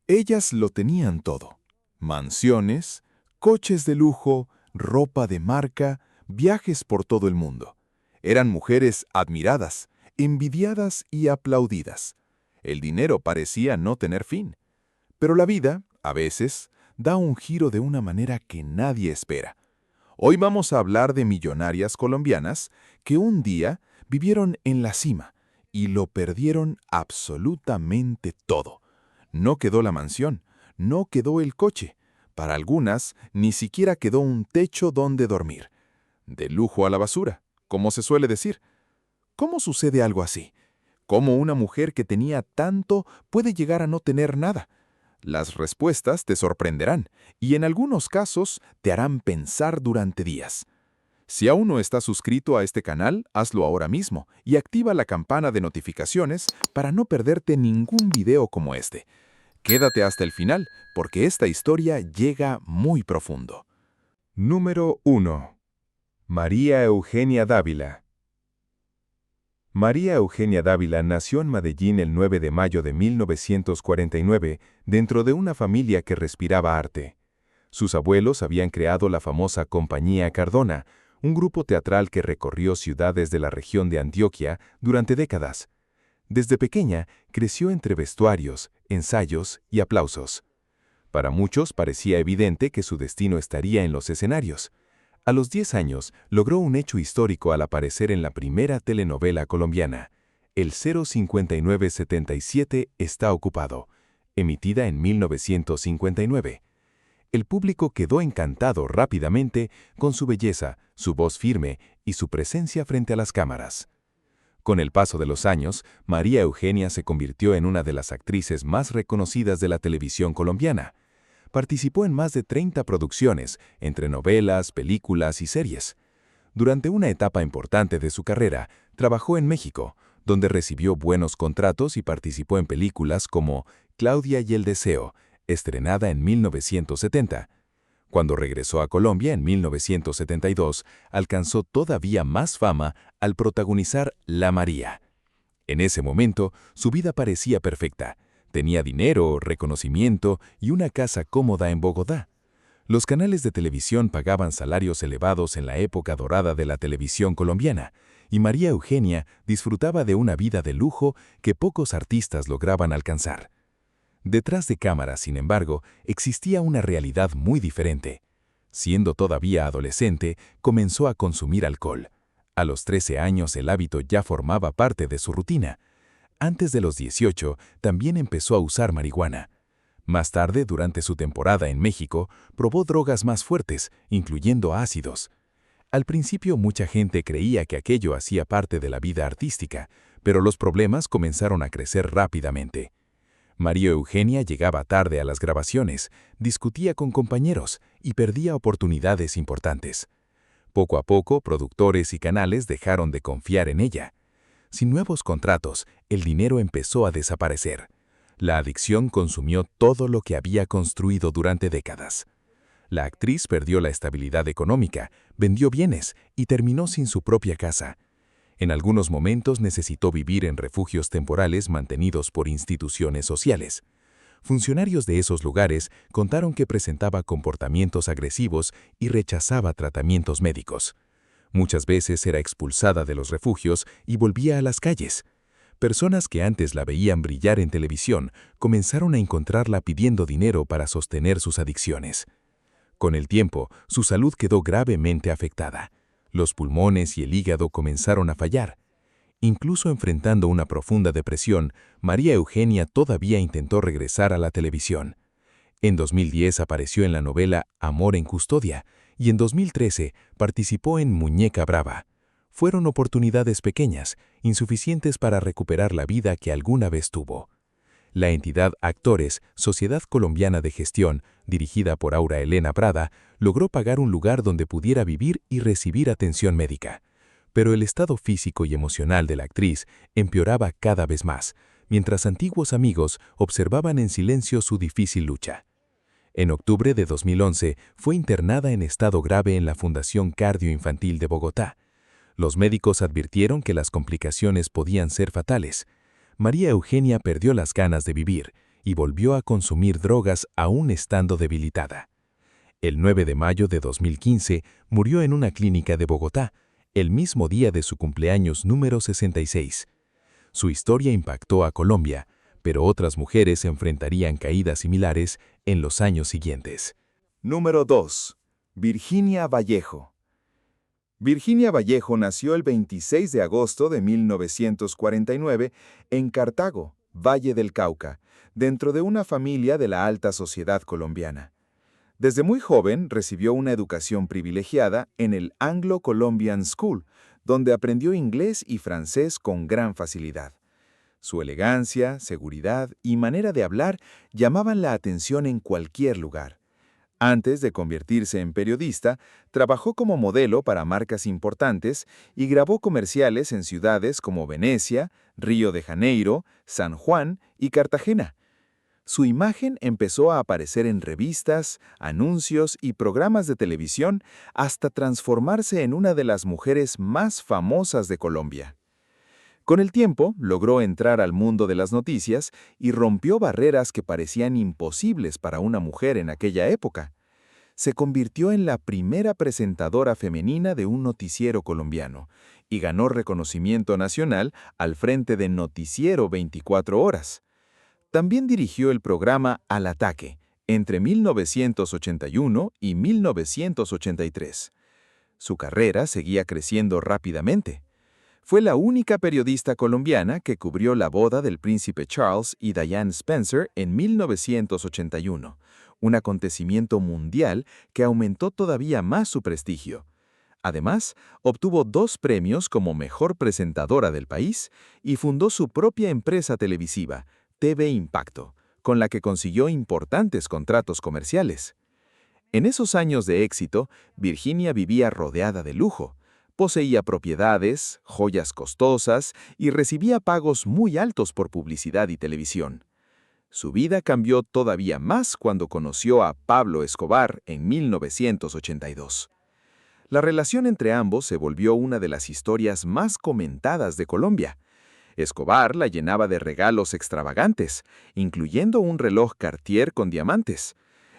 Ellas lo tenían todo: mansiones, coches de lujo, ropa de marca, viajes por todo el mundo. Eran mujeres admiradas, envidiadas y aplaudidas. El dinero parecía no tener fin. Pero la vida, a veces, da un giro de una manera que nadie espera. Hoy vamos a hablar de millonarias colombianas que un día vivieron en la cima y lo perdieron absolutamente todo. No quedó la mansión, no quedó el coche. Para algunas, ni siquiera quedó un techo donde dormir. De lujo a la basura, como se suele decir. ¿Cómo sucede algo así? ¿Cómo una mujer que tenía tanto puede llegar a no tener nada? Las respuestas te sorprenderán y en algunos casos te harán pensar durante días. Si aún no estás suscrito a este canal, hazlo ahora mismo y activa la campana de notificaciones para no perderte ningún video como este. Quédate hasta el final porque esta historia llega muy profundo. Número 1. María Eugenia Dávila. María Eugenia Dávila nació en Medellín el 9 de mayo de 1949 dentro de una familia que respiraba arte. Sus abuelos habían creado la famosa Compañía Cardona, un grupo teatral que recorrió ciudades de la región de Antioquia durante décadas. Desde pequeña creció entre vestuarios, ensayos y aplausos. Para muchos parecía evidente que su destino estaría en los escenarios. A los 10 años logró un hecho histórico al aparecer en la primera telenovela colombiana, El 05977 está ocupado, emitida en 1959. El público quedó encantado rápidamente con su belleza, su voz firme y su presencia frente a las cámaras. Con el paso de los años, María Eugenia se convirtió en una de las actrices más reconocidas de la televisión colombiana. Participó en más de 30 producciones, entre novelas, películas y series. Durante una etapa importante de su carrera, trabajó en México, donde recibió buenos contratos y participó en películas como Claudia y el Deseo, estrenada en 1970. Cuando regresó a Colombia en 1972, alcanzó todavía más fama al protagonizar La María. En ese momento, su vida parecía perfecta. Tenía dinero, reconocimiento y una casa cómoda en Bogotá. Los canales de televisión pagaban salarios elevados en la época dorada de la televisión colombiana, y María Eugenia disfrutaba de una vida de lujo que pocos artistas lograban alcanzar. Detrás de cámaras, sin embargo, existía una realidad muy diferente. Siendo todavía adolescente, comenzó a consumir alcohol. A los 13 años el hábito ya formaba parte de su rutina. Antes de los 18, también empezó a usar marihuana. Más tarde, durante su temporada en México, probó drogas más fuertes, incluyendo ácidos. Al principio mucha gente creía que aquello hacía parte de la vida artística, pero los problemas comenzaron a crecer rápidamente. María Eugenia llegaba tarde a las grabaciones, discutía con compañeros y perdía oportunidades importantes. Poco a poco, productores y canales dejaron de confiar en ella. Sin nuevos contratos, el dinero empezó a desaparecer. La adicción consumió todo lo que había construido durante décadas. La actriz perdió la estabilidad económica, vendió bienes y terminó sin su propia casa. En algunos momentos necesitó vivir en refugios temporales mantenidos por instituciones sociales. Funcionarios de esos lugares contaron que presentaba comportamientos agresivos y rechazaba tratamientos médicos. Muchas veces era expulsada de los refugios y volvía a las calles. Personas que antes la veían brillar en televisión comenzaron a encontrarla pidiendo dinero para sostener sus adicciones. Con el tiempo, su salud quedó gravemente afectada. Los pulmones y el hígado comenzaron a fallar. Incluso enfrentando una profunda depresión, María Eugenia todavía intentó regresar a la televisión. En 2010 apareció en la novela Amor en Custodia y en 2013 participó en Muñeca Brava. Fueron oportunidades pequeñas, insuficientes para recuperar la vida que alguna vez tuvo. La entidad Actores, Sociedad Colombiana de Gestión, dirigida por Aura Elena Prada, logró pagar un lugar donde pudiera vivir y recibir atención médica. Pero el estado físico y emocional de la actriz empeoraba cada vez más, mientras antiguos amigos observaban en silencio su difícil lucha. En octubre de 2011 fue internada en estado grave en la Fundación Cardio Infantil de Bogotá. Los médicos advirtieron que las complicaciones podían ser fatales. María Eugenia perdió las ganas de vivir y volvió a consumir drogas aún estando debilitada. El 9 de mayo de 2015 murió en una clínica de Bogotá, el mismo día de su cumpleaños número 66. Su historia impactó a Colombia, pero otras mujeres enfrentarían caídas similares en los años siguientes. Número 2. Virginia Vallejo. Virginia Vallejo nació el 26 de agosto de 1949 en Cartago, Valle del Cauca, dentro de una familia de la alta sociedad colombiana. Desde muy joven recibió una educación privilegiada en el Anglo-Colombian School, donde aprendió inglés y francés con gran facilidad. Su elegancia, seguridad y manera de hablar llamaban la atención en cualquier lugar. Antes de convertirse en periodista, trabajó como modelo para marcas importantes y grabó comerciales en ciudades como Venecia, Río de Janeiro, San Juan y Cartagena. Su imagen empezó a aparecer en revistas, anuncios y programas de televisión hasta transformarse en una de las mujeres más famosas de Colombia. Con el tiempo, logró entrar al mundo de las noticias y rompió barreras que parecían imposibles para una mujer en aquella época. Se convirtió en la primera presentadora femenina de un noticiero colombiano y ganó reconocimiento nacional al frente de Noticiero 24 Horas. También dirigió el programa Al Ataque entre 1981 y 1983. Su carrera seguía creciendo rápidamente. Fue la única periodista colombiana que cubrió la boda del príncipe Charles y Diane Spencer en 1981, un acontecimiento mundial que aumentó todavía más su prestigio. Además, obtuvo 2 premios como mejor presentadora del país y fundó su propia empresa televisiva, TV Impacto, con la que consiguió importantes contratos comerciales. En esos años de éxito, Virginia vivía rodeada de lujo. Poseía propiedades, joyas costosas y recibía pagos muy altos por publicidad y televisión. Su vida cambió todavía más cuando conoció a Pablo Escobar en 1982. La relación entre ambos se volvió una de las historias más comentadas de Colombia. Escobar la llenaba de regalos extravagantes, incluyendo un reloj Cartier con diamantes.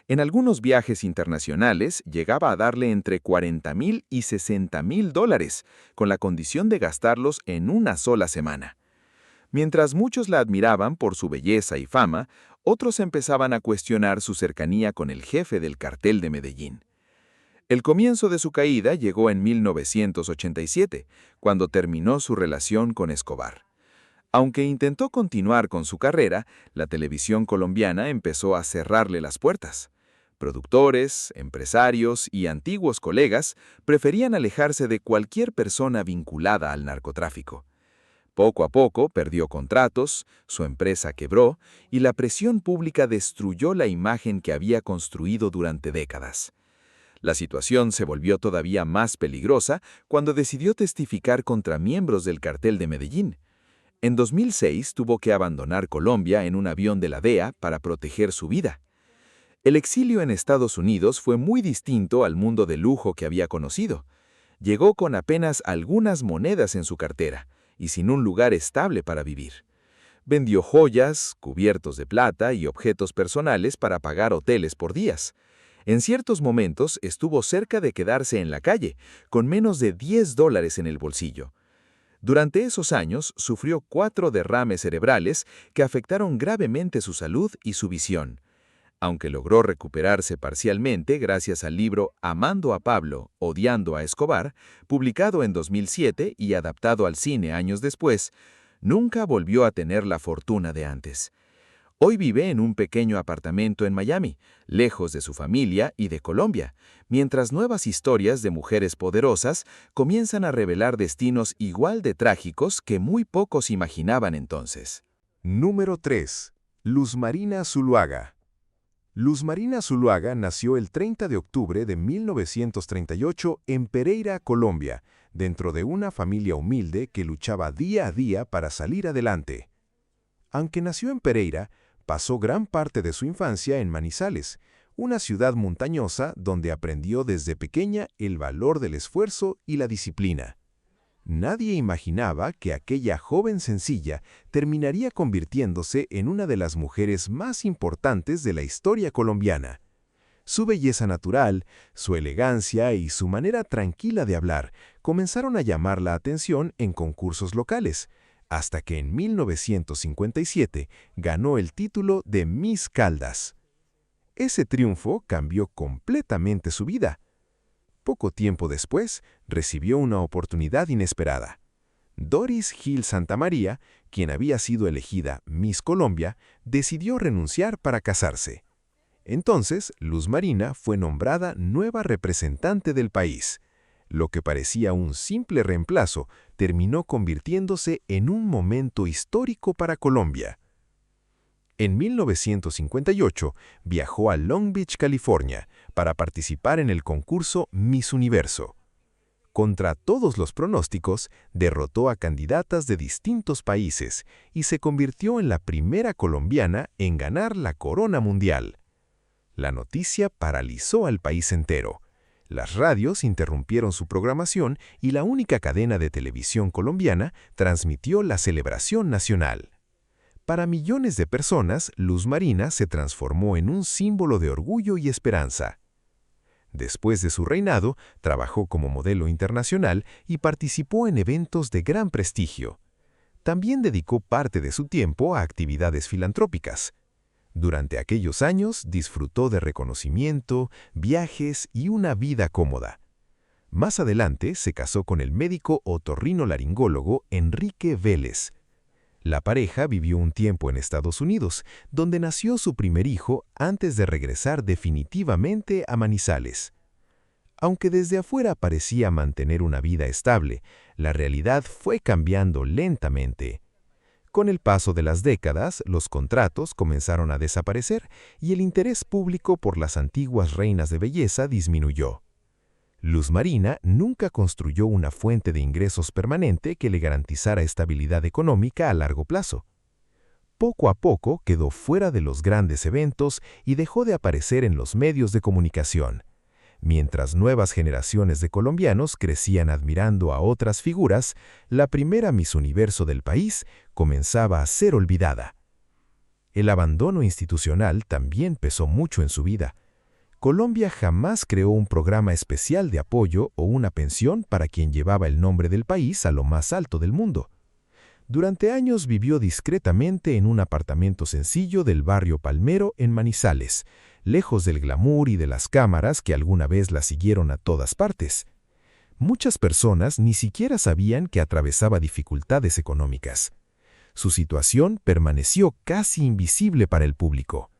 En algunos viajes internacionales llegaba a darle entre $40,000 y $60,000, con la condición de gastarlos en una sola semana. Mientras muchos la admiraban por su belleza y fama, otros empezaban a cuestionar su cercanía con el jefe del cartel de Medellín. El comienzo de su caída llegó en 1987, cuando terminó su relación con Escobar. Aunque intentó continuar con su carrera, la televisión colombiana empezó a cerrarle las puertas. Productores, empresarios y antiguos colegas preferían alejarse de cualquier persona vinculada al narcotráfico. Poco a poco perdió contratos, su empresa quebró y la presión pública destruyó la imagen que había construido durante décadas. La situación se volvió todavía más peligrosa cuando decidió testificar contra miembros del cartel de Medellín. En 2006 tuvo que abandonar Colombia en un avión de la DEA para proteger su vida. El exilio en Estados Unidos fue muy distinto al mundo de lujo que había conocido. Llegó con apenas algunas monedas en su cartera y sin un lugar estable para vivir. Vendió joyas, cubiertos de plata y objetos personales para pagar hoteles por días. En ciertos momentos estuvo cerca de quedarse en la calle, con menos de $10 en el bolsillo. Durante esos años sufrió 4 derrames cerebrales que afectaron gravemente su salud y su visión. Aunque logró recuperarse parcialmente gracias al libro Amando a Pablo, odiando a Escobar, publicado en 2007 y adaptado al cine años después, nunca volvió a tener la fortuna de antes. Hoy vive en un pequeño apartamento en Miami, lejos de su familia y de Colombia, mientras nuevas historias de mujeres poderosas comienzan a revelar destinos igual de trágicos que muy pocos imaginaban entonces. Número 3. Luz Marina Zuluaga. Luz Marina Zuluaga nació el 30 de octubre de 1938 en Pereira, Colombia, dentro de una familia humilde que luchaba día a día para salir adelante. Aunque nació en Pereira, pasó gran parte de su infancia en Manizales, una ciudad montañosa donde aprendió desde pequeña el valor del esfuerzo y la disciplina. Nadie imaginaba que aquella joven sencilla terminaría convirtiéndose en una de las mujeres más importantes de la historia colombiana. Su belleza natural, su elegancia y su manera tranquila de hablar comenzaron a llamar la atención en concursos locales, hasta que en 1957 ganó el título de Miss Caldas. Ese triunfo cambió completamente su vida. Poco tiempo después, recibió una oportunidad inesperada. Doris Gil Santamaría, quien había sido elegida Miss Colombia, decidió renunciar para casarse. Entonces, Luz Marina fue nombrada nueva representante del país. Lo que parecía un simple reemplazo terminó convirtiéndose en un momento histórico para Colombia. En 1958 viajó a Long Beach, California, para participar en el concurso Miss Universo. Contra todos los pronósticos, derrotó a candidatas de distintos países y se convirtió en la primera colombiana en ganar la corona mundial. La noticia paralizó al país entero. Las radios interrumpieron su programación y la única cadena de televisión colombiana transmitió la celebración nacional. Para millones de personas, Luz Marina se transformó en un símbolo de orgullo y esperanza. Después de su reinado, trabajó como modelo internacional y participó en eventos de gran prestigio. También dedicó parte de su tiempo a actividades filantrópicas. Durante aquellos años disfrutó de reconocimiento, viajes y una vida cómoda. Más adelante se casó con el médico otorrinolaringólogo Enrique Vélez. La pareja vivió un tiempo en Estados Unidos, donde nació su primer hijo antes de regresar definitivamente a Manizales. Aunque desde afuera parecía mantener una vida estable, la realidad fue cambiando lentamente. Con el paso de las décadas, los contratos comenzaron a desaparecer y el interés público por las antiguas reinas de belleza disminuyó. Luz Marina nunca construyó una fuente de ingresos permanente que le garantizara estabilidad económica a largo plazo. Poco a poco quedó fuera de los grandes eventos y dejó de aparecer en los medios de comunicación. Mientras nuevas generaciones de colombianos crecían admirando a otras figuras, la primera Miss Universo del país comenzaba a ser olvidada. El abandono institucional también pesó mucho en su vida. Colombia jamás creó un programa especial de apoyo o una pensión para quien llevaba el nombre del país a lo más alto del mundo. Durante años vivió discretamente en un apartamento sencillo del barrio Palmero en Manizales, lejos del glamour y de las cámaras que alguna vez la siguieron a todas partes. Muchas personas ni siquiera sabían que atravesaba dificultades económicas. Su situación permaneció casi invisible para el público.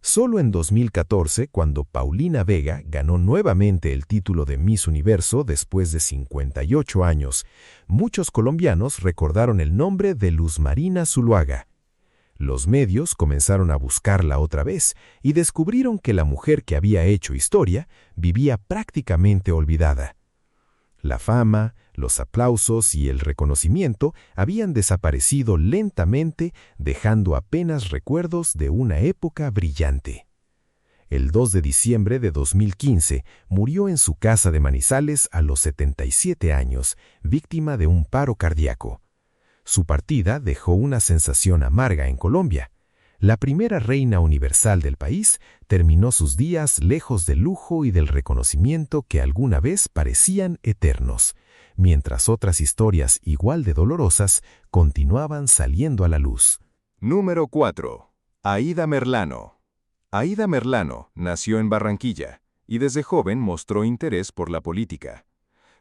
Solo en 2014, cuando Paulina Vega ganó nuevamente el título de Miss Universo después de 58 años, muchos colombianos recordaron el nombre de Luz Marina Zuluaga. Los medios comenzaron a buscarla otra vez y descubrieron que la mujer que había hecho historia vivía prácticamente olvidada. La fama, los aplausos y el reconocimiento habían desaparecido lentamente, dejando apenas recuerdos de una época brillante. El 2 de diciembre de 2015 murió en su casa de Manizales a los 77 años, víctima de un paro cardíaco. Su partida dejó una sensación amarga en Colombia. La primera reina universal del país terminó sus días lejos del lujo y del reconocimiento que alguna vez parecían eternos, mientras otras historias igual de dolorosas continuaban saliendo a la luz. Número 4. Aída Merlano. Aída Merlano nació en Barranquilla y desde joven mostró interés por la política.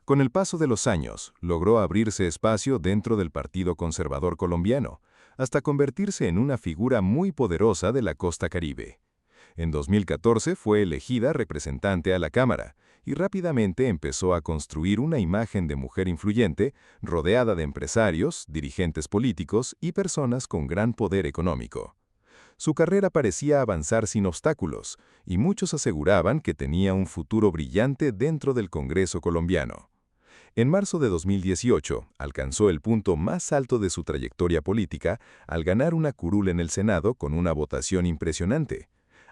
Con el paso de los años, logró abrirse espacio dentro del Partido Conservador Colombiano, hasta convertirse en una figura muy poderosa de la costa caribe. En 2014 fue elegida representante a la Cámara y rápidamente empezó a construir una imagen de mujer influyente, rodeada de empresarios, dirigentes políticos y personas con gran poder económico. Su carrera parecía avanzar sin obstáculos, y muchos aseguraban que tenía un futuro brillante dentro del Congreso colombiano. En marzo de 2018, alcanzó el punto más alto de su trayectoria política al ganar una curul en el Senado con una votación impresionante.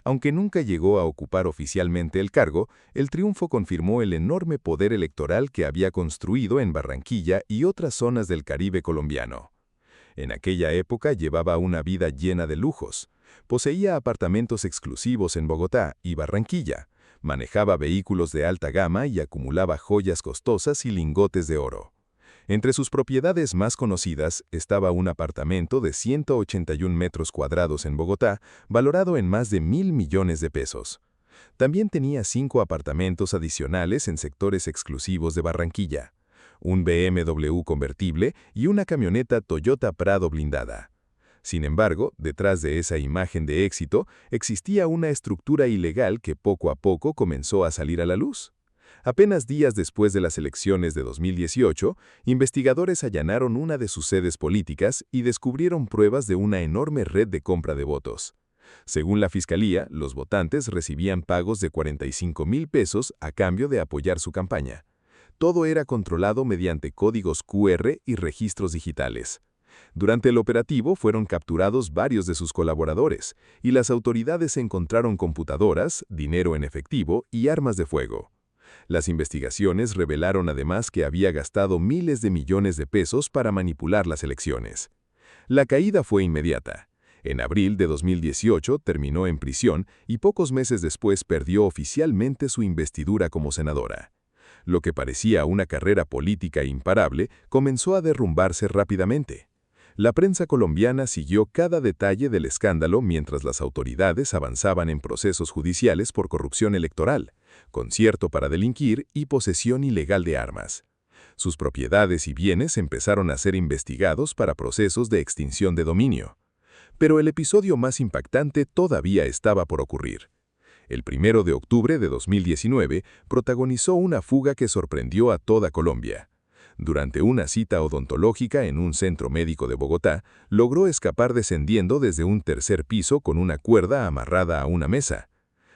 Aunque nunca llegó a ocupar oficialmente el cargo, el triunfo confirmó el enorme poder electoral que había construido en Barranquilla y otras zonas del Caribe colombiano. En aquella época llevaba una vida llena de lujos. Poseía apartamentos exclusivos en Bogotá y Barranquilla, manejaba vehículos de alta gama y acumulaba joyas costosas y lingotes de oro. Entre sus propiedades más conocidas estaba un apartamento de 181 metros cuadrados en Bogotá, valorado en más de 1.000 millones de pesos. También tenía 5 apartamentos adicionales en sectores exclusivos de Barranquilla, un BMW convertible y una camioneta Toyota Prado blindada. Sin embargo, detrás de esa imagen de éxito, existía una estructura ilegal que poco a poco comenzó a salir a la luz. Apenas días después de las elecciones de 2018, investigadores allanaron una de sus sedes políticas y descubrieron pruebas de una enorme red de compra de votos. Según la Fiscalía, los votantes recibían pagos de 45.000 pesos a cambio de apoyar su campaña. Todo era controlado mediante códigos QR y registros digitales. Durante el operativo fueron capturados varios de sus colaboradores, y las autoridades encontraron computadoras, dinero en efectivo y armas de fuego. Las investigaciones revelaron además que había gastado miles de millones de pesos para manipular las elecciones. La caída fue inmediata. En abril de 2018 terminó en prisión y pocos meses después perdió oficialmente su investidura como senadora. Lo que parecía una carrera política imparable comenzó a derrumbarse rápidamente. La prensa colombiana siguió cada detalle del escándalo mientras las autoridades avanzaban en procesos judiciales por corrupción electoral, concierto para delinquir y posesión ilegal de armas. Sus propiedades y bienes empezaron a ser investigados para procesos de extinción de dominio. Pero el episodio más impactante todavía estaba por ocurrir. El 1 de octubre de 2019 protagonizó una fuga que sorprendió a toda Colombia. Durante una cita odontológica en un centro médico de Bogotá, logró escapar descendiendo desde un tercer piso con una cuerda amarrada a una mesa.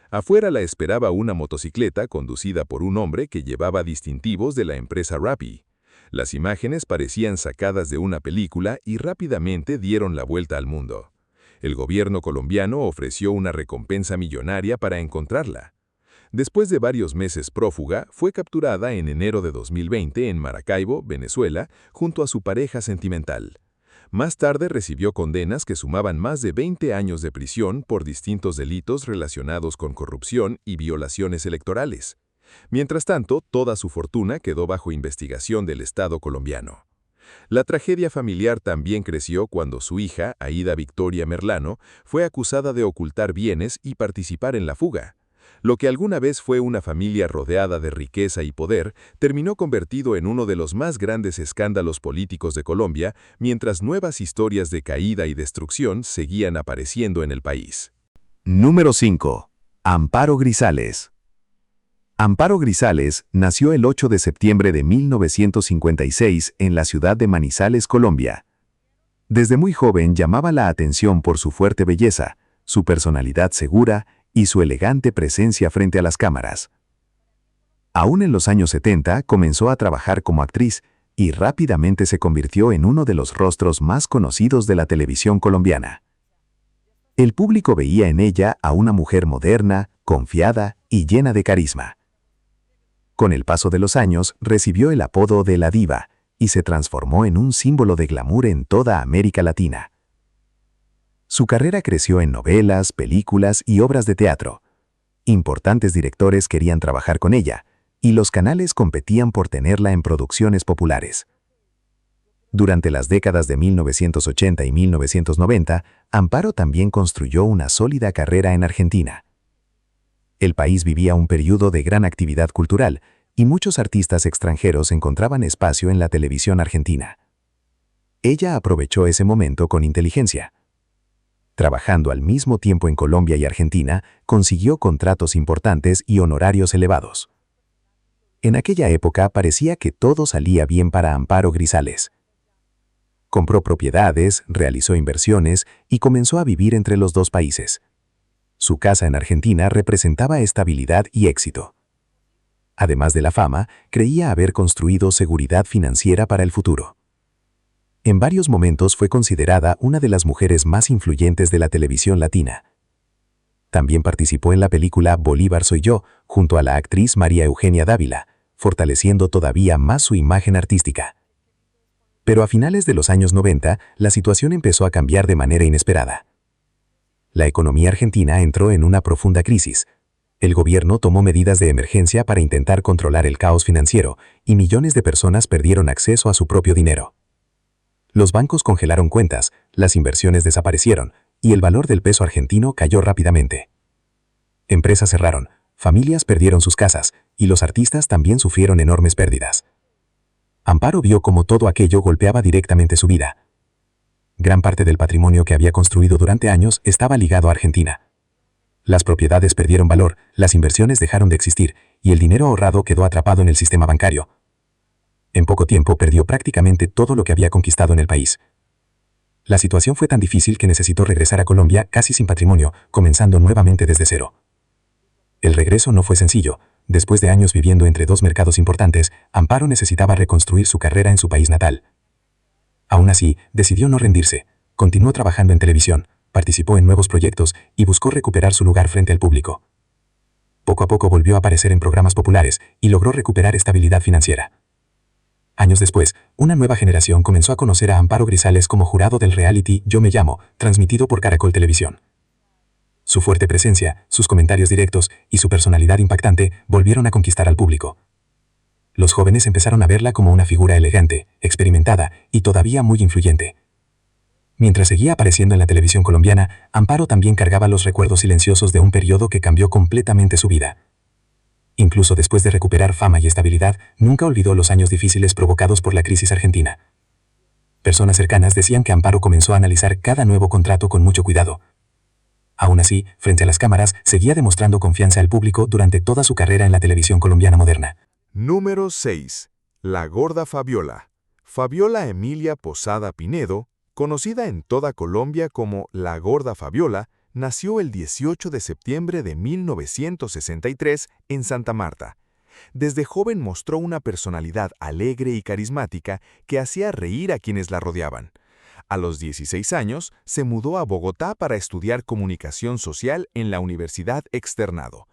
Afuera la esperaba una motocicleta conducida por un hombre que llevaba distintivos de la empresa Rappi. Las imágenes parecían sacadas de una película y rápidamente dieron la vuelta al mundo. El gobierno colombiano ofreció una recompensa millonaria para encontrarla. Después de varios meses prófuga, fue capturada en enero de 2020 en Maracaibo, Venezuela, junto a su pareja sentimental. Más tarde recibió condenas que sumaban más de 20 años de prisión por distintos delitos relacionados con corrupción y violaciones electorales. Mientras tanto, toda su fortuna quedó bajo investigación del Estado colombiano. La tragedia familiar también creció cuando su hija, Aida Victoria Merlano, fue acusada de ocultar bienes y participar en la fuga. Lo que alguna vez fue una familia rodeada de riqueza y poder, terminó convertido en uno de los más grandes escándalos políticos de Colombia, mientras nuevas historias de caída y destrucción seguían apareciendo en el país. Número 5. Amparo Grisales. Amparo Grisales nació el 8 de septiembre de 1956 en la ciudad de Manizales, Colombia. Desde muy joven llamaba la atención por su fuerte belleza, su personalidad segura y su elegante presencia frente a las cámaras. Aún en los años 70 comenzó a trabajar como actriz y rápidamente se convirtió en uno de los rostros más conocidos de la televisión colombiana. El público veía en ella a una mujer moderna, confiada y llena de carisma. Con el paso de los años recibió el apodo de la Diva y se transformó en un símbolo de glamour en toda América Latina. Su carrera creció en novelas, películas y obras de teatro. Importantes directores querían trabajar con ella, y los canales competían por tenerla en producciones populares. Durante las décadas de 1980 y 1990, Amparo también construyó una sólida carrera en Argentina. El país vivía un periodo de gran actividad cultural, y muchos artistas extranjeros encontraban espacio en la televisión argentina. Ella aprovechó ese momento con inteligencia. Trabajando al mismo tiempo en Colombia y Argentina, consiguió contratos importantes y honorarios elevados. En aquella época parecía que todo salía bien para Amparo Grisales. Compró propiedades, realizó inversiones y comenzó a vivir entre los dos países. Su casa en Argentina representaba estabilidad y éxito. Además de la fama, creía haber construido seguridad financiera para el futuro. En varios momentos fue considerada una de las mujeres más influyentes de la televisión latina. También participó en la película Bolívar soy yo, junto a la actriz María Eugenia Dávila, fortaleciendo todavía más su imagen artística. Pero a finales de los años 90, la situación empezó a cambiar de manera inesperada. La economía argentina entró en una profunda crisis. El gobierno tomó medidas de emergencia para intentar controlar el caos financiero, y millones de personas perdieron acceso a su propio dinero. Los bancos congelaron cuentas, las inversiones desaparecieron, y el valor del peso argentino cayó rápidamente. Empresas cerraron, familias perdieron sus casas, y los artistas también sufrieron enormes pérdidas. Amparo vio cómo todo aquello golpeaba directamente su vida. Gran parte del patrimonio que había construido durante años estaba ligado a Argentina. Las propiedades perdieron valor, las inversiones dejaron de existir, y el dinero ahorrado quedó atrapado en el sistema bancario. En poco tiempo perdió prácticamente todo lo que había conquistado en el país. La situación fue tan difícil que necesitó regresar a Colombia casi sin patrimonio, comenzando nuevamente desde cero. El regreso no fue sencillo. Después de años viviendo entre dos mercados importantes, Amparo necesitaba reconstruir su carrera en su país natal. Aún así, decidió no rendirse. Continuó trabajando en televisión, participó en nuevos proyectos y buscó recuperar su lugar frente al público. Poco a poco volvió a aparecer en programas populares y logró recuperar estabilidad financiera. Años después, una nueva generación comenzó a conocer a Amparo Grisales como jurado del reality Yo me llamo, transmitido por Caracol Televisión. Su fuerte presencia, sus comentarios directos y su personalidad impactante volvieron a conquistar al público. Los jóvenes empezaron a verla como una figura elegante, experimentada y todavía muy influyente. Mientras seguía apareciendo en la televisión colombiana, Amparo también cargaba los recuerdos silenciosos de un periodo que cambió completamente su vida. Incluso después de recuperar fama y estabilidad, nunca olvidó los años difíciles provocados por la crisis argentina. Personas cercanas decían que Amparo comenzó a analizar cada nuevo contrato con mucho cuidado. Aún así, frente a las cámaras, seguía demostrando confianza al público durante toda su carrera en la televisión colombiana moderna. Número 6. La Gorda Fabiola. Fabiola Emilia Posada Pinedo, conocida en toda Colombia como La Gorda Fabiola, nació el 18 de septiembre de 1963 en Santa Marta. Desde joven mostró una personalidad alegre y carismática que hacía reír a quienes la rodeaban. A los 16 años, se mudó a Bogotá para estudiar comunicación social en la Universidad Externado.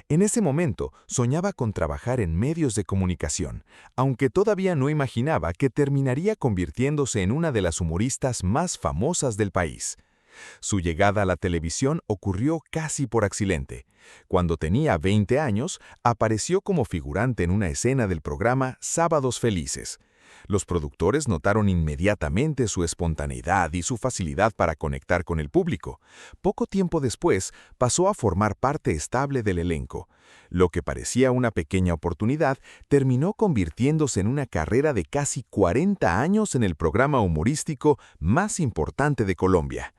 En ese momento, soñaba con trabajar en medios de comunicación, aunque todavía no imaginaba que terminaría convirtiéndose en una de las humoristas más famosas del país. Su llegada a la televisión ocurrió casi por accidente. Cuando tenía 20 años, apareció como figurante en una escena del programa Sábados Felices. Los productores notaron inmediatamente su espontaneidad y su facilidad para conectar con el público. Poco tiempo después, pasó a formar parte estable del elenco. Lo que parecía una pequeña oportunidad terminó convirtiéndose en una carrera de casi 40 años en el programa humorístico más importante de Colombia.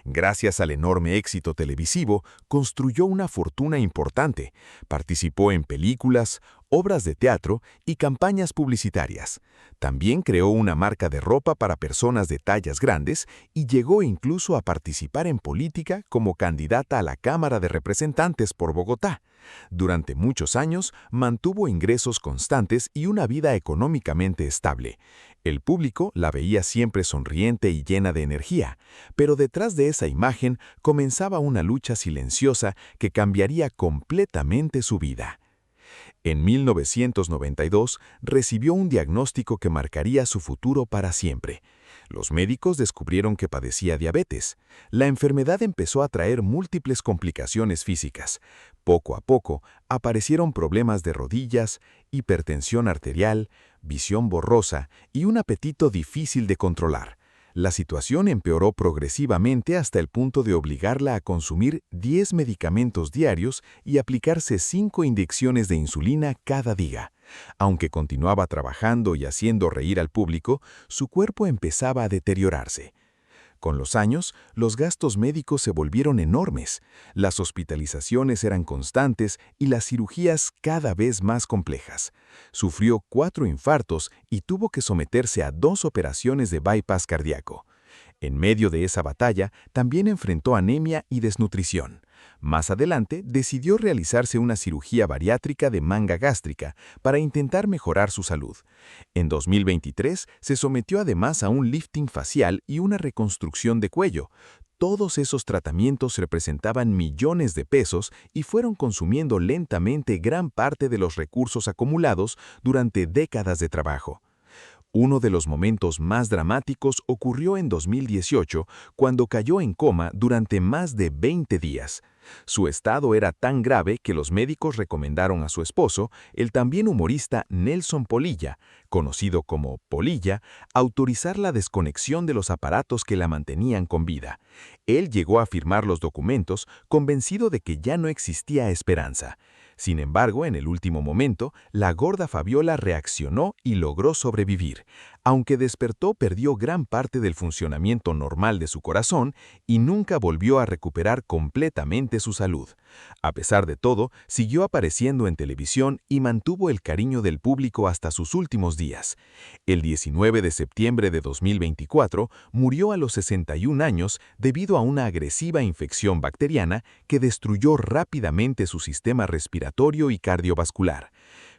Gracias al enorme éxito televisivo, construyó una fortuna importante. Participó en películas, obras de teatro y campañas publicitarias. También creó una marca de ropa para personas de tallas grandes y llegó incluso a participar en política como candidata a la Cámara de Representantes por Bogotá. Durante muchos años mantuvo ingresos constantes y una vida económicamente estable. El público la veía siempre sonriente y llena de energía, pero detrás de esa imagen comenzaba una lucha silenciosa que cambiaría completamente su vida. En 1992 recibió un diagnóstico que marcaría su futuro para siempre. Los médicos descubrieron que padecía diabetes. La enfermedad empezó a traer múltiples complicaciones físicas. Poco a poco aparecieron problemas de rodillas, hipertensión arterial, visión borrosa y un apetito difícil de controlar. La situación empeoró progresivamente hasta el punto de obligarla a consumir 10 medicamentos diarios y aplicarse 5 inyecciones de insulina cada día. Aunque continuaba trabajando y haciendo reír al público, su cuerpo empezaba a deteriorarse. Con los años, los gastos médicos se volvieron enormes, las hospitalizaciones eran constantes y las cirugías cada vez más complejas. Sufrió 4 infartos y tuvo que someterse a 2 operaciones de bypass cardíaco. En medio de esa batalla, también enfrentó anemia y desnutrición. Más adelante, decidió realizarse una cirugía bariátrica de manga gástrica para intentar mejorar su salud. En 2023, se sometió además a un lifting facial y una reconstrucción de cuello. Todos esos tratamientos representaban millones de pesos y fueron consumiendo lentamente gran parte de los recursos acumulados durante décadas de trabajo. Uno de los momentos más dramáticos ocurrió en 2018, cuando cayó en coma durante más de 20 días. Su estado era tan grave que los médicos recomendaron a su esposo, el también humorista Nelson Polilla, conocido como Polilla, autorizar la desconexión de los aparatos que la mantenían con vida. Él llegó a firmar los documentos, convencido de que ya no existía esperanza. Sin embargo, en el último momento, la gorda Fabiola reaccionó y logró sobrevivir. Aunque despertó, perdió gran parte del funcionamiento normal de su corazón y nunca volvió a recuperar completamente su salud. A pesar de todo, siguió apareciendo en televisión y mantuvo el cariño del público hasta sus últimos días. El 19 de septiembre de 2024 murió a los 61 años debido a una agresiva infección bacteriana que destruyó rápidamente su sistema respiratorio y cardiovascular.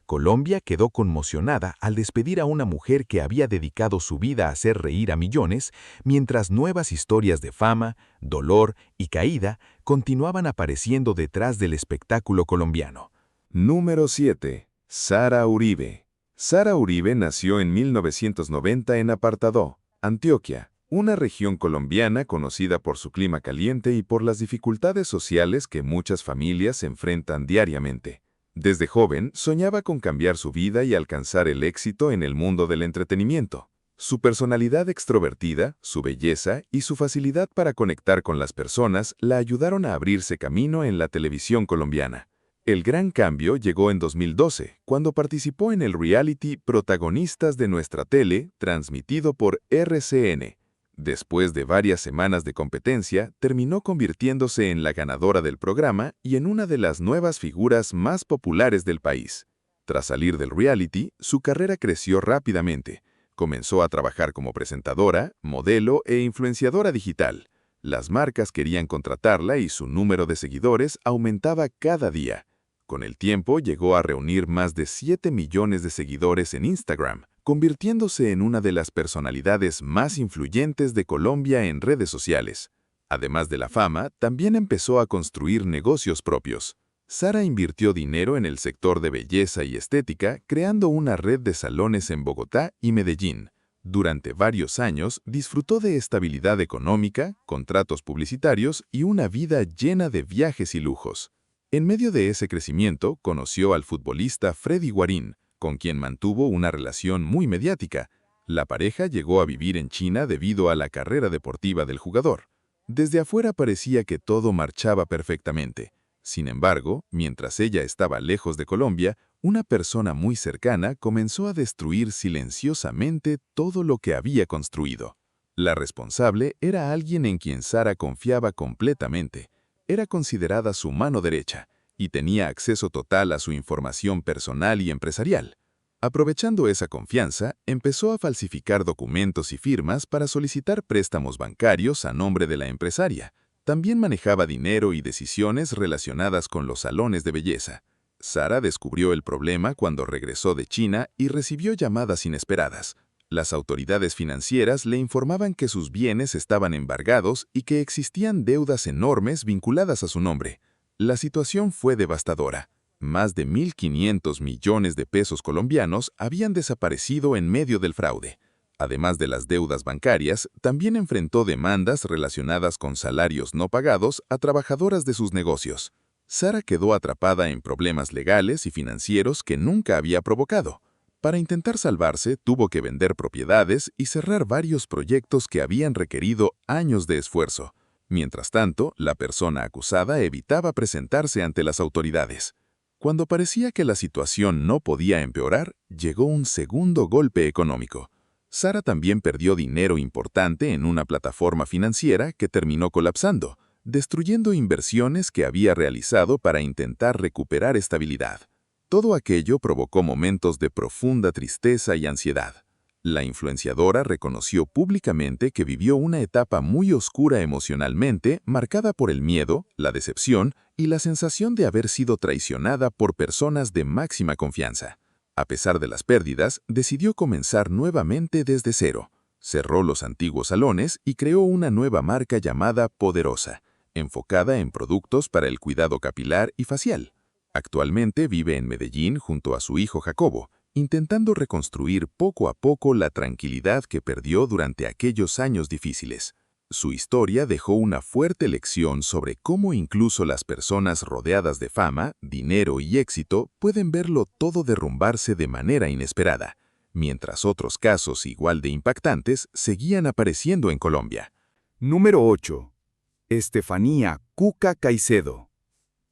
Colombia quedó conmocionada al despedir a una mujer que había dedicado su vida a hacer reír a millones, mientras nuevas historias de fama, dolor y caída continuaban apareciendo detrás del espectáculo colombiano. Número 7. Sara Uribe. Sara Uribe nació en 1990 en Apartadó, Antioquia, una región colombiana conocida por su clima caliente y por las dificultades sociales que muchas familias enfrentan diariamente. Desde joven, soñaba con cambiar su vida y alcanzar el éxito en el mundo del entretenimiento. Su personalidad extrovertida, su belleza y su facilidad para conectar con las personas la ayudaron a abrirse camino en la televisión colombiana. El gran cambio llegó en 2012, cuando participó en el reality Protagonistas de Nuestra Tele, transmitido por RCN. Después de varias semanas de competencia, terminó convirtiéndose en la ganadora del programa y en una de las nuevas figuras más populares del país. Tras salir del reality, su carrera creció rápidamente. Comenzó a trabajar como presentadora, modelo e influenciadora digital. Las marcas querían contratarla y su número de seguidores aumentaba cada día. Con el tiempo llegó a reunir más de 7 millones de seguidores en Instagram, convirtiéndose en una de las personalidades más influyentes de Colombia en redes sociales. Además de la fama, también empezó a construir negocios propios. Sara invirtió dinero en el sector de belleza y estética, creando una red de salones en Bogotá y Medellín. Durante varios años, disfrutó de estabilidad económica, contratos publicitarios y una vida llena de viajes y lujos. En medio de ese crecimiento, conoció al futbolista Freddy Guarín, con quien mantuvo una relación muy mediática. La pareja llegó a vivir en China debido a la carrera deportiva del jugador. Desde afuera parecía que todo marchaba perfectamente. Sin embargo, mientras ella estaba lejos de Colombia, una persona muy cercana comenzó a destruir silenciosamente todo lo que había construido. La responsable era alguien en quien Sara confiaba completamente. Era considerada su mano derecha y tenía acceso total a su información personal y empresarial. Aprovechando esa confianza, empezó a falsificar documentos y firmas para solicitar préstamos bancarios a nombre de la empresaria. También manejaba dinero y decisiones relacionadas con los salones de belleza. Sara descubrió el problema cuando regresó de China y recibió llamadas inesperadas. Las autoridades financieras le informaban que sus bienes estaban embargados y que existían deudas enormes vinculadas a su nombre. La situación fue devastadora. Más de 1.500 millones de pesos colombianos habían desaparecido en medio del fraude. Además de las deudas bancarias, también enfrentó demandas relacionadas con salarios no pagados a trabajadoras de sus negocios. Sara quedó atrapada en problemas legales y financieros que nunca había provocado. Para intentar salvarse, tuvo que vender propiedades y cerrar varios proyectos que habían requerido años de esfuerzo. Mientras tanto, la persona acusada evitaba presentarse ante las autoridades. Cuando parecía que la situación no podía empeorar, llegó un segundo golpe económico. Sara también perdió dinero importante en una plataforma financiera que terminó colapsando, destruyendo inversiones que había realizado para intentar recuperar estabilidad. Todo aquello provocó momentos de profunda tristeza y ansiedad. La influenciadora reconoció públicamente que vivió una etapa muy oscura emocionalmente, marcada por el miedo, la decepción y la sensación de haber sido traicionada por personas de máxima confianza. A pesar de las pérdidas, decidió comenzar nuevamente desde cero. Cerró los antiguos salones y creó una nueva marca llamada Poderosa, enfocada en productos para el cuidado capilar y facial. Actualmente vive en Medellín junto a su hijo Jacobo, intentando reconstruir poco a poco la tranquilidad que perdió durante aquellos años difíciles. Su historia dejó una fuerte lección sobre cómo incluso las personas rodeadas de fama, dinero y éxito pueden verlo todo derrumbarse de manera inesperada, mientras otros casos igual de impactantes seguían apareciendo en Colombia. Número 8. Estefanía Cuca Caicedo.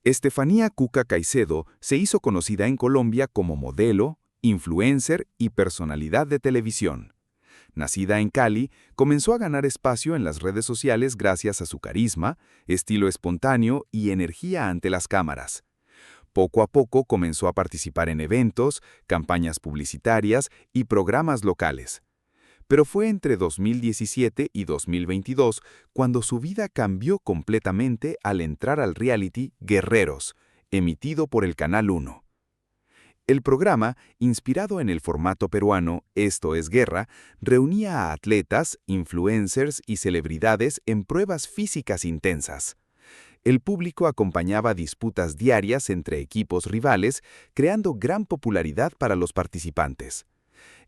Estefanía Cuca Caicedo se hizo conocida en Colombia como modelo, influencer y personalidad de televisión. Nacida en Cali, comenzó a ganar espacio en las redes sociales gracias a su carisma, estilo espontáneo y energía ante las cámaras. Poco a poco comenzó a participar en eventos, campañas publicitarias y programas locales. Pero fue entre 2017 y 2022 cuando su vida cambió completamente al entrar al reality Guerreros, emitido por el Canal 1. El programa, inspirado en el formato peruano Esto es Guerra, reunía a atletas, influencers y celebridades en pruebas físicas intensas. El público acompañaba disputas diarias entre equipos rivales, creando gran popularidad para los participantes.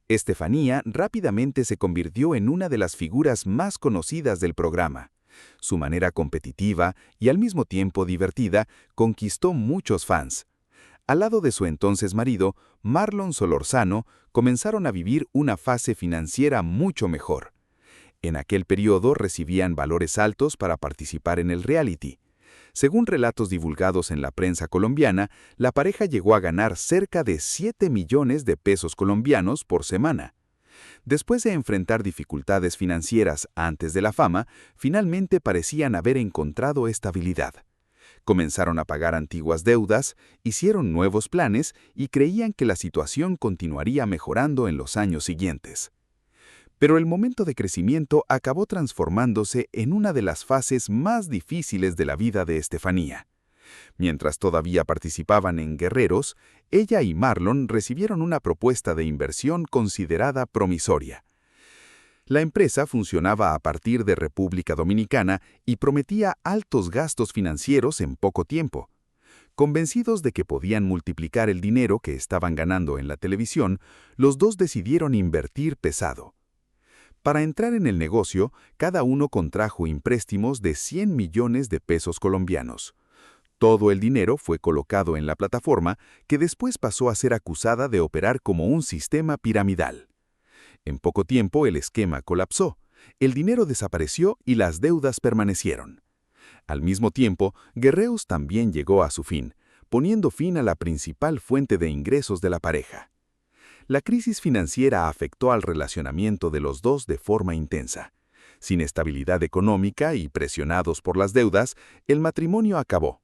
Estefanía rápidamente se convirtió en una de las figuras más conocidas del programa. Su manera competitiva y al mismo tiempo divertida conquistó muchos fans. Al lado de su entonces marido, Marlon Solorzano, comenzaron a vivir una fase financiera mucho mejor. En aquel periodo recibían valores altos para participar en el reality. Según relatos divulgados en la prensa colombiana, la pareja llegó a ganar cerca de 7 millones de pesos colombianos por semana. Después de enfrentar dificultades financieras antes de la fama, finalmente parecían haber encontrado estabilidad. Comenzaron a pagar antiguas deudas, hicieron nuevos planes y creían que la situación continuaría mejorando en los años siguientes. Pero el momento de crecimiento acabó transformándose en una de las fases más difíciles de la vida de Estefanía. Mientras todavía participaban en Guerreros, ella y Marlon recibieron una propuesta de inversión considerada promisoria. La empresa funcionaba a partir de República Dominicana y prometía altos gastos financieros en poco tiempo. Convencidos de que podían multiplicar el dinero que estaban ganando en la televisión, los dos decidieron invertir pesado. Para entrar en el negocio, cada uno contrajo empréstamos de 100 millones de pesos colombianos. Todo el dinero fue colocado en la plataforma, que después pasó a ser acusada de operar como un sistema piramidal. En poco tiempo el esquema colapsó, el dinero desapareció y las deudas permanecieron. Al mismo tiempo, Guerreros también llegó a su fin, poniendo fin a la principal fuente de ingresos de la pareja. La crisis financiera afectó al relacionamiento de los dos de forma intensa. Sin estabilidad económica y presionados por las deudas, el matrimonio acabó.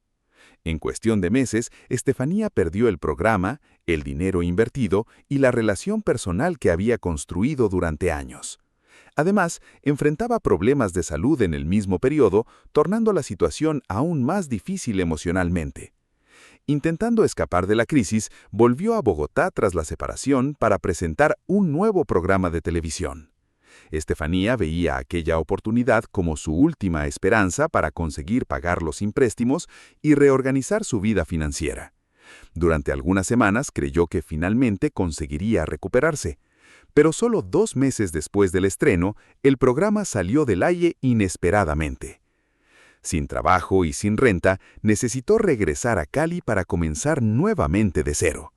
En cuestión de meses, Estefanía perdió el programa, el dinero invertido y la relación personal que había construido durante años. Además, enfrentaba problemas de salud en el mismo periodo, tornando la situación aún más difícil emocionalmente. Intentando escapar de la crisis, volvió a Bogotá tras la separación para presentar un nuevo programa de televisión. Estefanía veía aquella oportunidad como su última esperanza para conseguir pagar los empréstamos y reorganizar su vida financiera. Durante algunas semanas creyó que finalmente conseguiría recuperarse, pero solo 2 meses después del estreno, el programa salió del aire inesperadamente. Sin trabajo y sin renta, necesitó regresar a Cali para comenzar nuevamente de cero.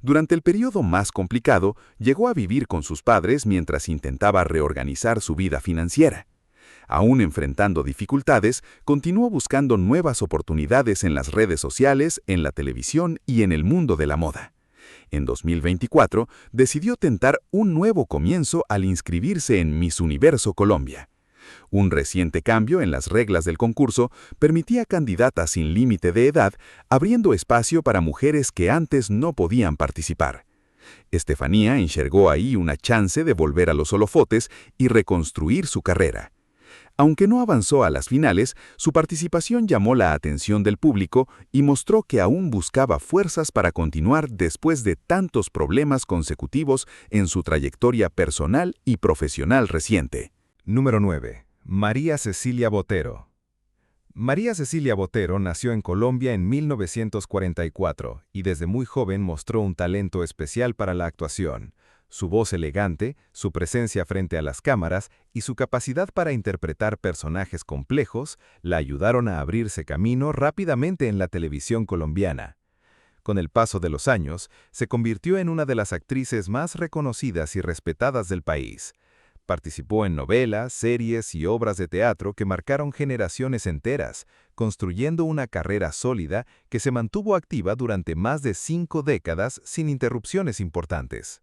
Durante el periodo más complicado, llegó a vivir con sus padres mientras intentaba reorganizar su vida financiera. Aún enfrentando dificultades, continuó buscando nuevas oportunidades en las redes sociales, en la televisión y en el mundo de la moda. En 2024, decidió tentar un nuevo comienzo al inscribirse en Miss Universo Colombia. Un reciente cambio en las reglas del concurso permitía candidatas sin límite de edad, abriendo espacio para mujeres que antes no podían participar. Estefanía enxergó ahí una chance de volver a los holofotes y reconstruir su carrera. Aunque no avanzó a las finales, su participación llamó la atención del público y mostró que aún buscaba fuerzas para continuar después de tantos problemas consecutivos en su trayectoria personal y profesional reciente. Número 9. María Cecilia Botero. María Cecilia Botero nació en Colombia en 1944 y desde muy joven mostró un talento especial para la actuación. Su voz elegante, su presencia frente a las cámaras y su capacidad para interpretar personajes complejos la ayudaron a abrirse camino rápidamente en la televisión colombiana. Con el paso de los años, se convirtió en una de las actrices más reconocidas y respetadas del país. Participó en novelas, series y obras de teatro que marcaron generaciones enteras, construyendo una carrera sólida que se mantuvo activa durante más de 5 décadas sin interrupciones importantes.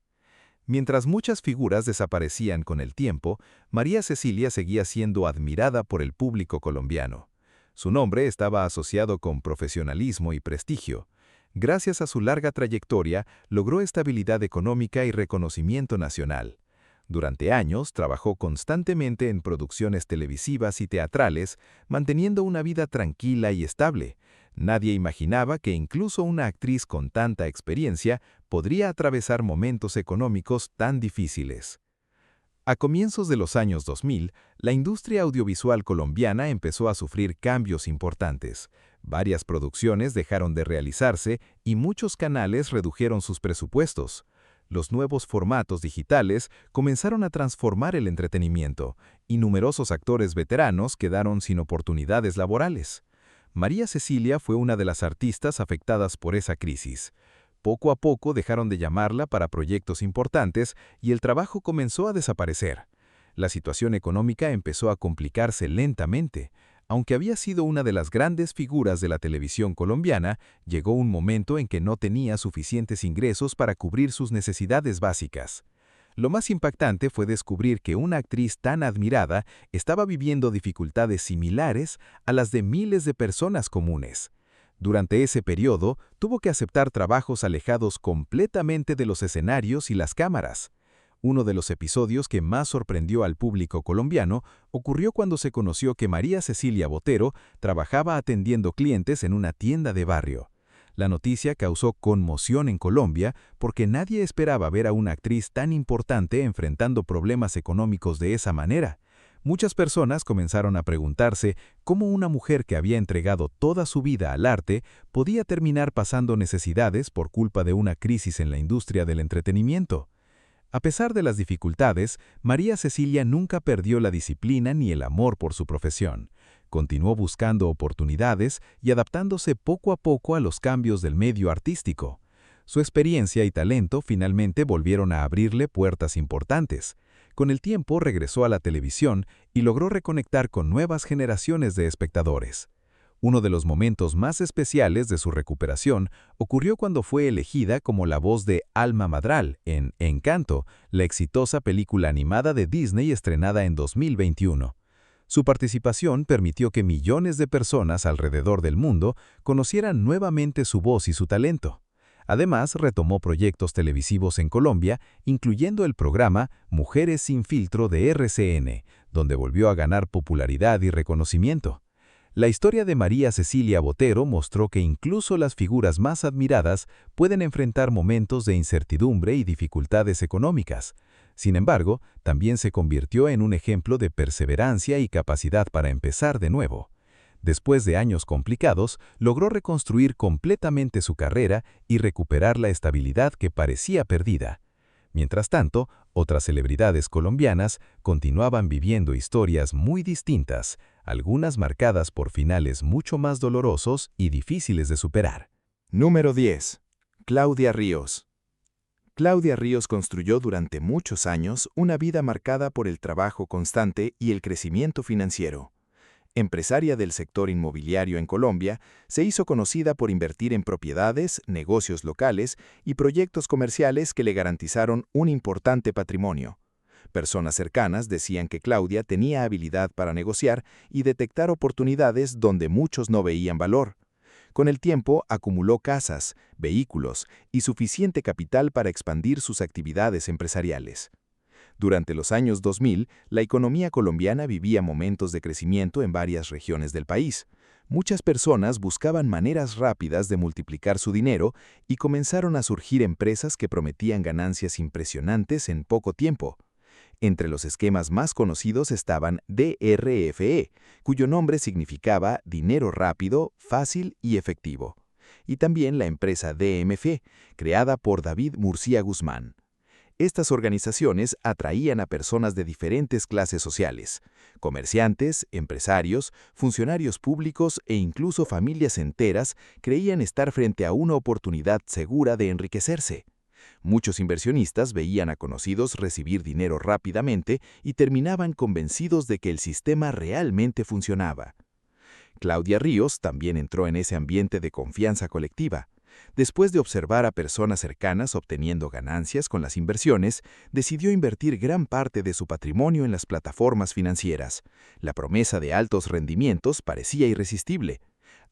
Mientras muchas figuras desaparecían con el tiempo, María Cecilia seguía siendo admirada por el público colombiano. Su nombre estaba asociado con profesionalismo y prestigio. Gracias a su larga trayectoria, logró estabilidad económica y reconocimiento nacional. Durante años trabajó constantemente en producciones televisivas y teatrales, manteniendo una vida tranquila y estable. Nadie imaginaba que incluso una actriz con tanta experiencia podría atravesar momentos económicos tan difíciles. A comienzos de los años 2000, la industria audiovisual colombiana empezó a sufrir cambios importantes. Varias producciones dejaron de realizarse y muchos canales redujeron sus presupuestos. Los nuevos formatos digitales comenzaron a transformar el entretenimiento, y numerosos actores veteranos quedaron sin oportunidades laborales. María Cecilia fue una de las artistas afectadas por esa crisis. Poco a poco dejaron de llamarla para proyectos importantes y el trabajo comenzó a desaparecer. La situación económica empezó a complicarse lentamente. Aunque había sido una de las grandes figuras de la televisión colombiana, llegó un momento en que no tenía suficientes ingresos para cubrir sus necesidades básicas. Lo más impactante fue descubrir que una actriz tan admirada estaba viviendo dificultades similares a las de miles de personas comunes. Durante ese periodo, tuvo que aceptar trabajos alejados completamente de los escenarios y las cámaras. Uno de los episodios que más sorprendió al público colombiano ocurrió cuando se conoció que María Cecilia Botero trabajaba atendiendo clientes en una tienda de barrio. La noticia causó conmoción en Colombia porque nadie esperaba ver a una actriz tan importante enfrentando problemas económicos de esa manera. Muchas personas comenzaron a preguntarse cómo una mujer que había entregado toda su vida al arte podía terminar pasando necesidades por culpa de una crisis en la industria del entretenimiento. A pesar de las dificultades, María Cecilia nunca perdió la disciplina ni el amor por su profesión. Continuó buscando oportunidades y adaptándose poco a poco a los cambios del medio artístico. Su experiencia y talento finalmente volvieron a abrirle puertas importantes. Con el tiempo regresó a la televisión y logró reconectar con nuevas generaciones de espectadores. Uno de los momentos más especiales de su recuperación ocurrió cuando fue elegida como la voz de Alma Madral en Encanto, la exitosa película animada de Disney estrenada en 2021. Su participación permitió que millones de personas alrededor del mundo conocieran nuevamente su voz y su talento. Además, retomó proyectos televisivos en Colombia, incluyendo el programa Mujeres sin Filtro de RCN, donde volvió a ganar popularidad y reconocimiento. La historia de María Cecilia Botero mostró que incluso las figuras más admiradas pueden enfrentar momentos de incertidumbre y dificultades económicas. Sin embargo, también se convirtió en un ejemplo de perseverancia y capacidad para empezar de nuevo. Después de años complicados, logró reconstruir completamente su carrera y recuperar la estabilidad que parecía perdida. Mientras tanto, otras celebridades colombianas continuaban viviendo historias muy distintas, algunas marcadas por finales mucho más dolorosos y difíciles de superar. Número 10. Claudia Ríos. Claudia Ríos construyó durante muchos años una vida marcada por el trabajo constante y el crecimiento financiero. Empresaria del sector inmobiliario en Colombia, se hizo conocida por invertir en propiedades, negocios locales y proyectos comerciales que le garantizaron un importante patrimonio. Personas cercanas decían que Claudia tenía habilidad para negociar y detectar oportunidades donde muchos no veían valor. Con el tiempo, acumuló casas, vehículos y suficiente capital para expandir sus actividades empresariales. Durante los años 2000, la economía colombiana vivía momentos de crecimiento en varias regiones del país. Muchas personas buscaban maneras rápidas de multiplicar su dinero y comenzaron a surgir empresas que prometían ganancias impresionantes en poco tiempo. Entre los esquemas más conocidos estaban DRFE, cuyo nombre significaba dinero rápido, fácil y efectivo. Y también la empresa DMF, creada por David Murcia Guzmán. Estas organizaciones atraían a personas de diferentes clases sociales, comerciantes, empresarios, funcionarios públicos e incluso familias enteras creían estar frente a una oportunidad segura de enriquecerse. Muchos inversionistas veían a conocidos recibir dinero rápidamente y terminaban convencidos de que el sistema realmente funcionaba. Claudia Ríos también entró en ese ambiente de confianza colectiva. Después de observar a personas cercanas obteniendo ganancias con las inversiones, decidió invertir gran parte de su patrimonio en las plataformas financieras. La promesa de altos rendimientos parecía irresistible.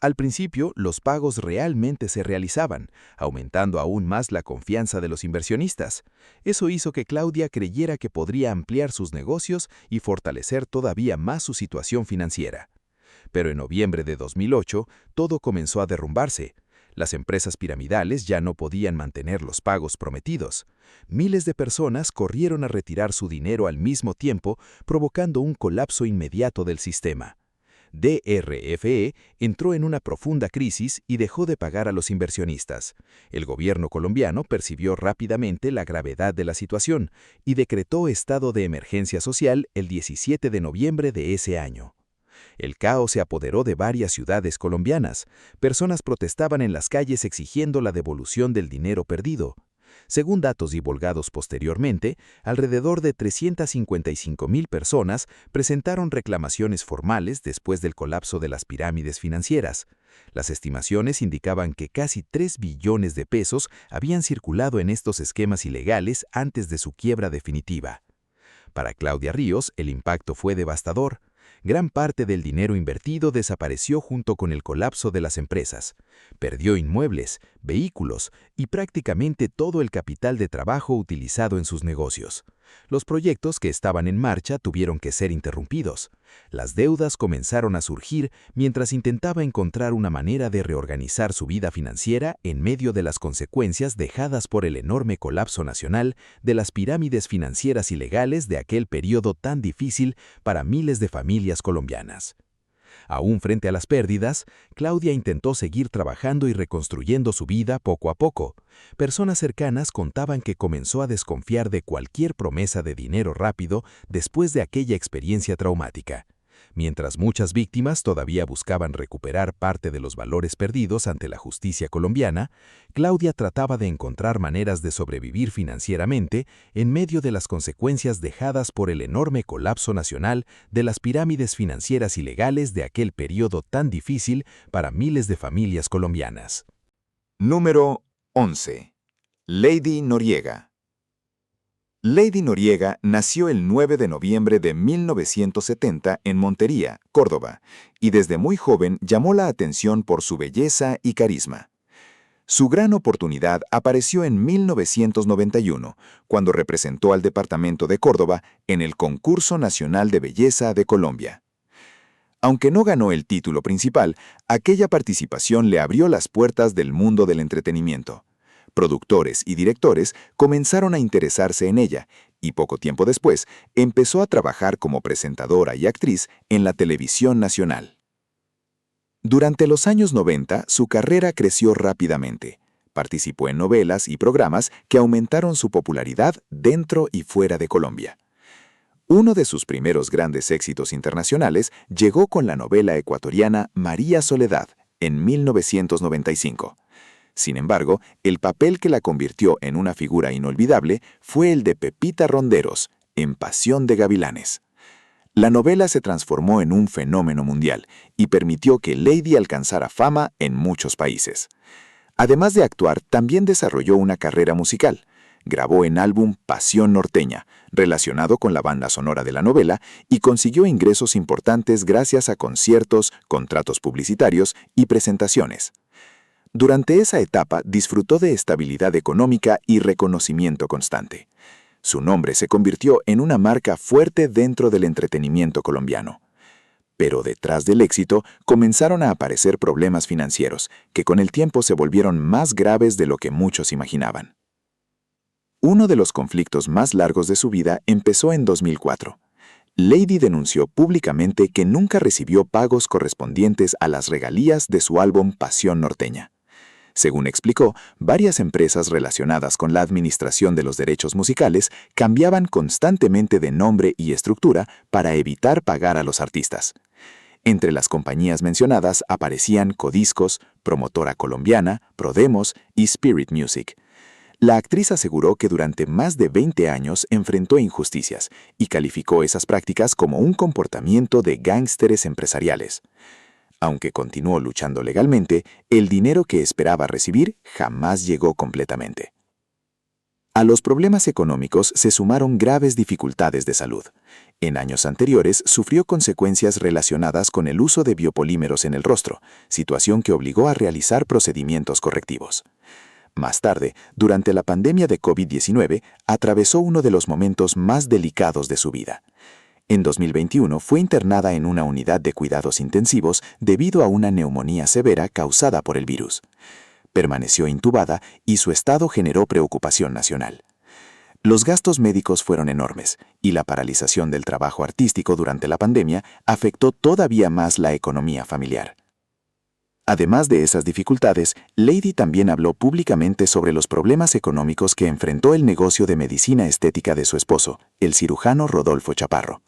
Al principio, los pagos realmente se realizaban, aumentando aún más la confianza de los inversionistas. Eso hizo que Claudia creyera que podría ampliar sus negocios y fortalecer todavía más su situación financiera. Pero en noviembre de 2008, todo comenzó a derrumbarse. Las empresas piramidales ya no podían mantener los pagos prometidos. Miles de personas corrieron a retirar su dinero al mismo tiempo, provocando un colapso inmediato del sistema. DRFE entró en una profunda crisis y dejó de pagar a los inversionistas. El gobierno colombiano percibió rápidamente la gravedad de la situación y decretó estado de emergencia social el 17 de noviembre de ese año. El caos se apoderó de varias ciudades colombianas. Personas protestaban en las calles exigiendo la devolución del dinero perdido. Según datos divulgados posteriormente, alrededor de 355.000 personas presentaron reclamaciones formales después del colapso de las pirámides financieras. Las estimaciones indicaban que casi 3 billones de pesos habían circulado en estos esquemas ilegales antes de su quiebra definitiva. Para Claudia Ríos, el impacto fue devastador. Gran parte del dinero invertido desapareció junto con el colapso de las empresas. Perdió inmuebles, vehículos y prácticamente todo el capital de trabajo utilizado en sus negocios. Los proyectos que estaban en marcha tuvieron que ser interrumpidos. Las deudas comenzaron a surgir mientras intentaba encontrar una manera de reorganizar su vida financiera en medio de las consecuencias dejadas por el enorme colapso nacional de las pirámides financieras ilegales de aquel periodo tan difícil para miles de familias colombianas. Aún frente a las pérdidas, Claudia intentó seguir trabajando y reconstruyendo su vida poco a poco. Personas cercanas contaban que comenzó a desconfiar de cualquier promesa de dinero rápido después de aquella experiencia traumática. Mientras muchas víctimas todavía buscaban recuperar parte de los valores perdidos ante la justicia colombiana, Claudia trataba de encontrar maneras de sobrevivir financieramente en medio de las consecuencias dejadas por el enorme colapso nacional de las pirámides financieras ilegales de aquel periodo tan difícil para miles de familias colombianas. Número 11. Lady Noriega. Lady Noriega nació el 9 de noviembre de 1970 en Montería, Córdoba, y desde muy joven llamó la atención por su belleza y carisma. Su gran oportunidad apareció en 1991, cuando representó al departamento de Córdoba en el Concurso Nacional de Belleza de Colombia. Aunque no ganó el título principal, aquella participación le abrió las puertas del mundo del entretenimiento. Productores y directores comenzaron a interesarse en ella y poco tiempo después empezó a trabajar como presentadora y actriz en la televisión nacional. Durante los años 90, su carrera creció rápidamente. Participó en novelas y programas que aumentaron su popularidad dentro y fuera de Colombia. Uno de sus primeros grandes éxitos internacionales llegó con la novela ecuatoriana María Soledad en 1995. Sin embargo, el papel que la convirtió en una figura inolvidable fue el de Pepita Ronderos, en Pasión de Gavilanes. La novela se transformó en un fenómeno mundial y permitió que Lady alcanzara fama en muchos países. Además de actuar, también desarrolló una carrera musical. Grabó en álbum Pasión Norteña, relacionado con la banda sonora de la novela, y consiguió ingresos importantes gracias a conciertos, contratos publicitarios y presentaciones. Durante esa etapa disfrutó de estabilidad económica y reconocimiento constante. Su nombre se convirtió en una marca fuerte dentro del entretenimiento colombiano. Pero detrás del éxito comenzaron a aparecer problemas financieros, que con el tiempo se volvieron más graves de lo que muchos imaginaban. Uno de los conflictos más largos de su vida empezó en 2004. Lady denunció públicamente que nunca recibió pagos correspondientes a las regalías de su álbum Pasión Norteña. Según explicó, varias empresas relacionadas con la administración de los derechos musicales cambiaban constantemente de nombre y estructura para evitar pagar a los artistas. Entre las compañías mencionadas aparecían Codiscos, Promotora Colombiana, Prodemos y Spirit Music. La actriz aseguró que durante más de 20 años enfrentó injusticias y calificó esas prácticas como un comportamiento de gángsteres empresariales. Aunque continuó luchando legalmente, el dinero que esperaba recibir jamás llegó completamente. A los problemas económicos se sumaron graves dificultades de salud. En años anteriores sufrió consecuencias relacionadas con el uso de biopolímeros en el rostro, situación que obligó a realizar procedimientos correctivos. Más tarde, durante la pandemia de COVID-19, atravesó uno de los momentos más delicados de su vida. En 2021 fue internada en una unidad de cuidados intensivos debido a una neumonía severa causada por el virus. Permaneció intubada y su estado generó preocupación nacional. Los gastos médicos fueron enormes y la paralización del trabajo artístico durante la pandemia afectó todavía más la economía familiar. Además de esas dificultades, Lady también habló públicamente sobre los problemas económicos que enfrentó el negocio de medicina estética de su esposo, el cirujano Rodolfo Chaparro.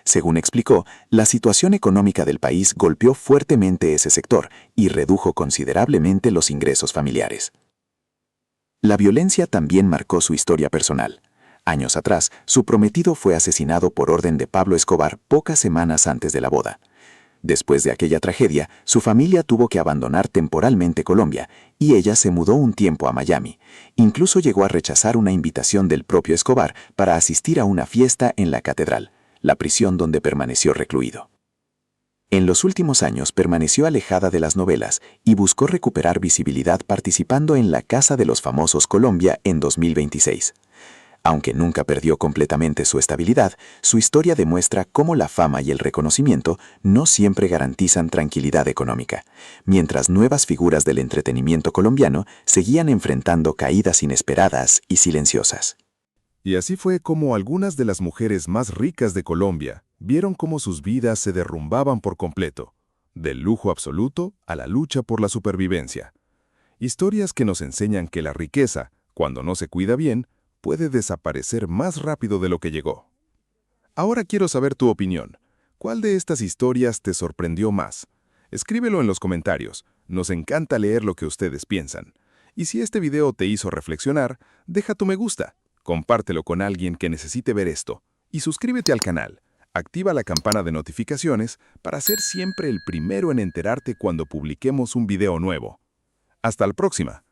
Según explicó, la situación económica del país golpeó fuertemente ese sector y redujo considerablemente los ingresos familiares. La violencia también marcó su historia personal. Años atrás, su prometido fue asesinado por orden de Pablo Escobar pocas semanas antes de la boda. Después de aquella tragedia, su familia tuvo que abandonar temporalmente Colombia y ella se mudó un tiempo a Miami. Incluso llegó a rechazar una invitación del propio Escobar para asistir a una fiesta en la catedral, la prisión donde permaneció recluido. En los últimos años permaneció alejada de las novelas y buscó recuperar visibilidad participando en La Casa de los Famosos Colombia en 2026. Aunque nunca perdió completamente su estabilidad, su historia demuestra cómo la fama y el reconocimiento no siempre garantizan tranquilidad económica, mientras nuevas figuras del entretenimiento colombiano seguían enfrentando caídas inesperadas y silenciosas. Y así fue como algunas de las mujeres más ricas de Colombia vieron cómo sus vidas se derrumbaban por completo, del lujo absoluto a la lucha por la supervivencia. Historias que nos enseñan que la riqueza, cuando no se cuida bien, puede desaparecer más rápido de lo que llegó. Ahora quiero saber tu opinión. ¿Cuál de estas historias te sorprendió más? Escríbelo en los comentarios. Nos encanta leer lo que ustedes piensan. Y si este video te hizo reflexionar, deja tu me gusta. Compártelo con alguien que necesite ver esto y suscríbete al canal. Activa la campana de notificaciones para ser siempre el primero en enterarte cuando publiquemos un video nuevo. Hasta la próxima.